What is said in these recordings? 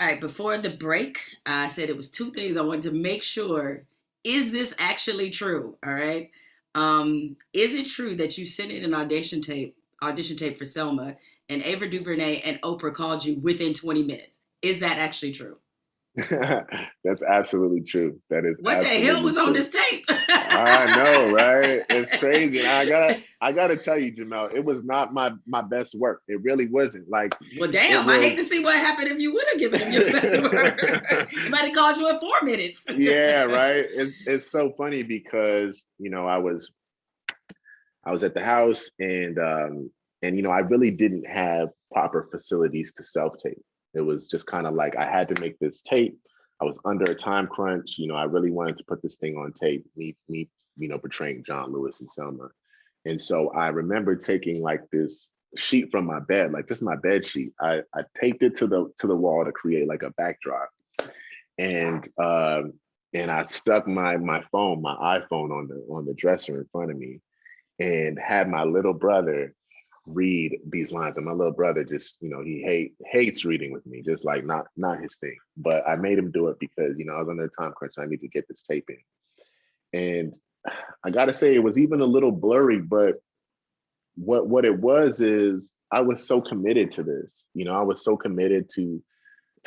All right, before the break, I said it was two things I wanted to make sure. Is this actually true? All right. Is it true that you sent in an audition tape for Selma, and Ava DuVernay and Oprah called you within 20 minutes? Is that actually true? That's absolutely true. That is What the hell absolutely was on true. this tape? I know, right? It's crazy. And I gotta tell you, Jamel, it was not my best work. It really wasn't. Like Well, it damn, I hate was to see what happened if you would have given him your best word. He might have called you in 4 minutes. yeah, right. It's so funny because I was at the house and I really didn't have proper facilities to self-tape. It was just kind of like I had to make this tape. I was under a time crunch. I really wanted to put this thing on tape, me portraying John Lewis and Selma. And so I remember taking like this sheet from my bed, like just my bed sheet. I taped it to the wall to create like a backdrop. And I stuck my phone, my iPhone on the dresser in front of me and had my little brother read these lines. And my little brother just, he hates reading with me, just like not his thing. But I made him do it because, I was under a time crunch. And I need to get this tape in. And I gotta say, it was even a little blurry, but what it was is I was so committed to this. I was so committed to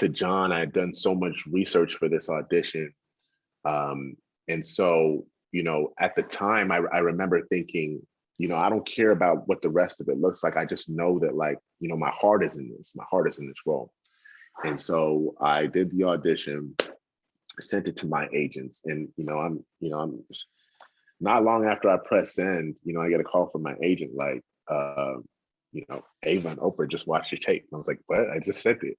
John. I had done so much research for this audition. And so, at the time, I remember thinking, I don't care about what the rest of it looks like. I just know that, like, my heart is in this. My heart is in this role. And so I did the audition, sent it to my agents, and I'm not long after I press send, I get a call from my agent, like, Ava and Oprah just watched your tape. And I was like, what? I just sent it.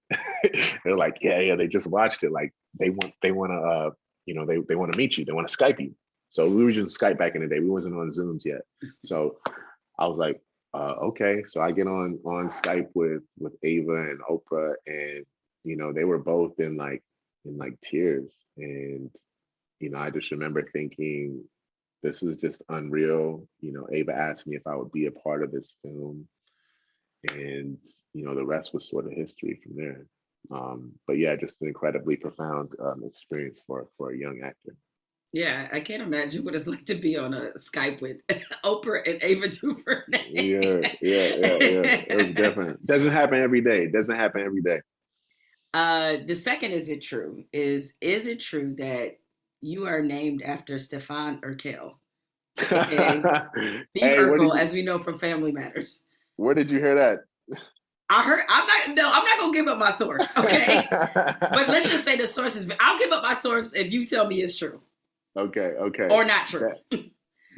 They're like, yeah, they just watched it. Like they want to, they want to meet you. They want to Skype you. So we were using Skype back in the day. We wasn't on Zooms yet. So I was like, okay. So I get on Skype with Ava and Oprah, and they were both in tears. And I just remember thinking, this is just unreal. Ava asked me if I would be a part of this film, and the rest was sort of history from there. But yeah, just an incredibly profound experience for a young actor. Yeah, I can't imagine what it's like to be on a Skype with Oprah and Ava Yeah, yeah, yeah, yeah. It was DuVernay. different. Doesn't happen every day. Doesn't happen every day. The second, is it true that you are named after Stefan Urkel, aka Steve Hey, Urkel, as we know from Family Matters? where did you hear that? I heard. I'm not. No, I'm not gonna give up my source. Okay, but let's just say the source is. I'll give up my source if you tell me it's true Okay, okay. or not true.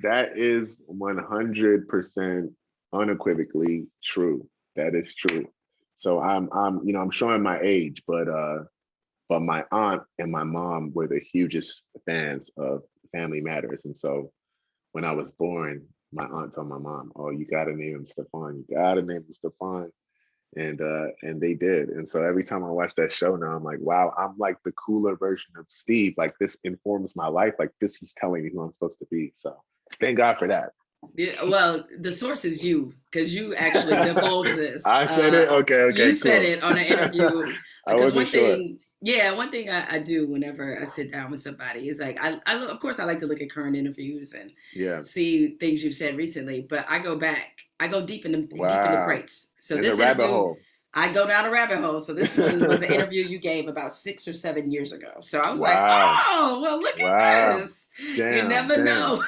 That is 100% unequivocally true. That is true. So I'm showing my age, but my aunt and my mom were the hugest fans of Family Matters. And so when I was born, my aunt told my mom, "Oh, you gotta name him Stefan. You gotta name him Stefan." And they did. And so every time I watch that show now, I'm like, wow, I'm like the cooler version of Steve. Like, this informs my life. Like, this is telling me who I'm supposed to be. So thank God for that. Yeah, well, the source is you because you actually divulged this. I said it. Okay, You okay, said cool. it on an interview. I Because wasn't one sure. thing, yeah, one thing I do whenever I sit down with somebody is like of course I like to look at current interviews and Yeah. see things you've said recently, but I go back, I go deep in the Wow. crates. So In the this rabbit interview, hole. I go down a rabbit hole. So this one was an interview you gave about 6 or 7 years ago. So I was like, Wow. oh, well, look at Wow. this. You Damn, never damn. know.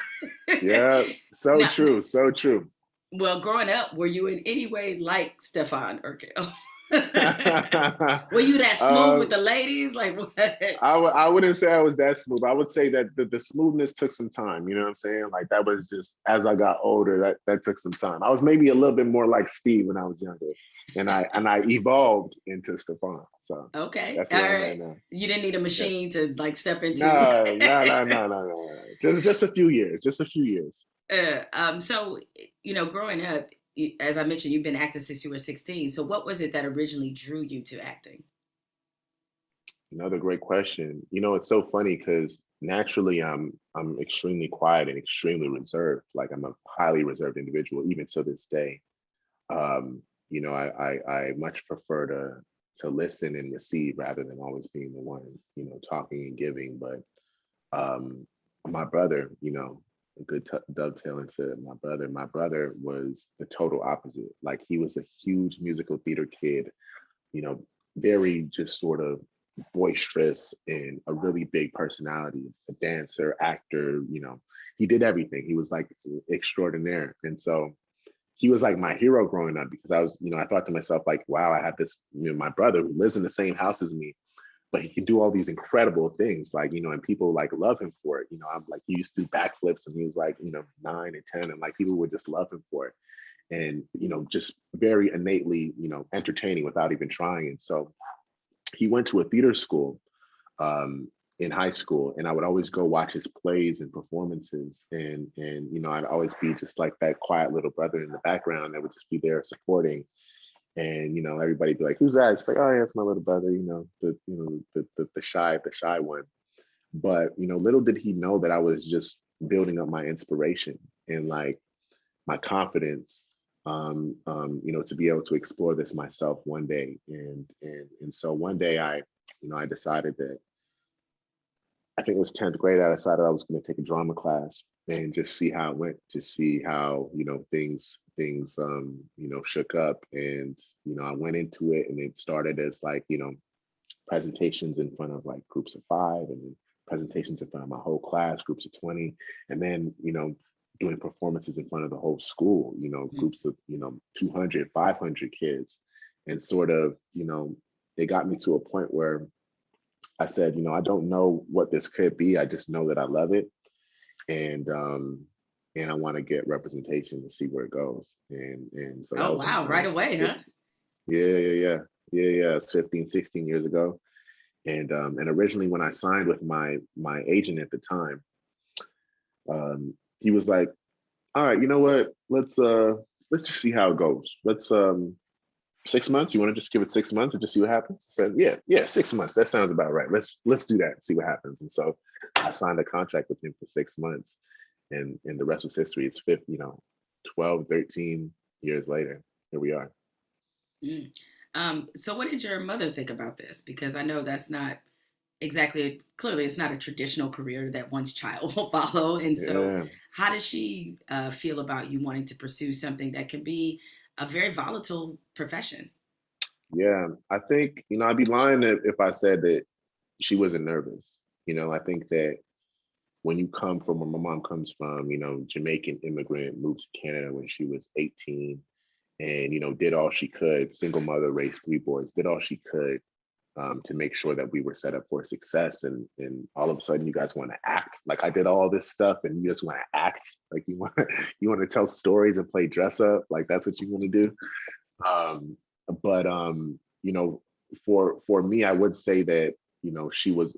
Yeah. So now, true. So true. well, growing up, were you in any way like Stefan Urkel? Were you that smooth with um, the ladies? Like what? I wouldn't say I was that smooth. I would say that the smoothness took some time. You know what I'm saying? Like, that was just as I got older, that took some time. I was maybe a little bit more like Steve when I was younger, and I evolved into Stefan. So Okay, that's all where I'm at right. now. You didn't need a Yeah. machine to like step into. No, no, no, no, no, no. Just a few years. Just a few years. So growing up, as I mentioned, you've been acting since you were 16. So what was it that originally drew you to acting? Another great question. It's so funny because naturally I'm extremely quiet and extremely reserved. Like, I'm a highly reserved individual, even to this day. I much prefer to to listen and receive rather than always being the one, talking and giving. But my brother, a good dovetail into my brother. My brother was the total opposite. Like he was a huge musical theater kid, you know, very just sort of boisterous and a really big personality, a dancer, actor, he did everything. He was like extraordinaire. And so he was like my hero growing up because I was, I thought to myself, like, wow, I have this, my brother who lives in the same house as me, but he can do all these incredible things, like, and people like love him for it. I'm like, he used to do backflips and he was like, 9 and 10, and like people would just love him for it. And, just very innately, entertaining without even trying. And so he went to a theater school in high school, and I would always go watch his plays and performances. And I'd always be just like that quiet little brother in the background that would just be there supporting. And everybody be like, "Who's that?" It's like, "Oh yeah, it's my little brother." The shy one. But little did he know that I was just building up my inspiration and like my confidence, to be able to explore this myself one day. And so one day I decided that, I think it was 10th grade, I decided I was going to take a drama class and just see how it went, to see how, things shook up. And, I went into it, and it started as like, presentations in front of like groups of 5, and then presentations in front of my whole class, groups of 20. And then, doing performances in front of the whole school, groups of, 200, 500 kids. And sort of, it got me to a point where I said, I don't know what this could be. I just know that I love it. And I want to get representation to see where it goes. And so that Oh was when wow, I right was away, huh? yeah. It's 15, 16 years ago. And originally when I signed with my agent at the time, he was like, all right, you know what? Let's just see how it goes. Let's 6 months. You want to just give it 6 months and just see what happens? I said, yeah, 6 months. That sounds about right. Let's do that and see what happens. And so I signed a contract with him for 6 months, and the rest was history. It's 12, 13 years later. Here we are. Mm. So what did your mother think about this? Because I know that's not exactly, clearly it's not a traditional career that one's child will follow. And so Yeah. how does she feel about you wanting to pursue something that can be a very volatile profession? Yeah. I think, I'd be lying if I said that she wasn't nervous. I think that when you come from where my mom comes from, Jamaican immigrant, moved to Canada when she was 18, and, did all she could, single mother, raised 3 boys, did all she could to make sure that we were set up for success. And all of a sudden you guys want to act like I did all this stuff, and you just want to act like you want to tell stories and play dress up. Like that's what you want to do. But for me, I would say that, she was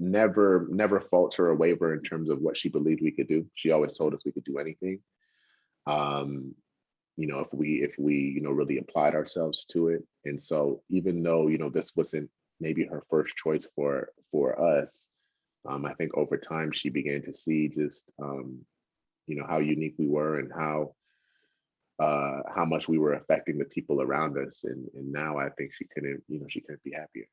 never falter or waver in terms of what she believed we could do. She always told us we could do anything. Um, if we really applied ourselves to it. And so even though this wasn't maybe her first choice for us, I think over time she began to see just how unique we were, and how much we were affecting the people around us. And now I think she couldn't be happier.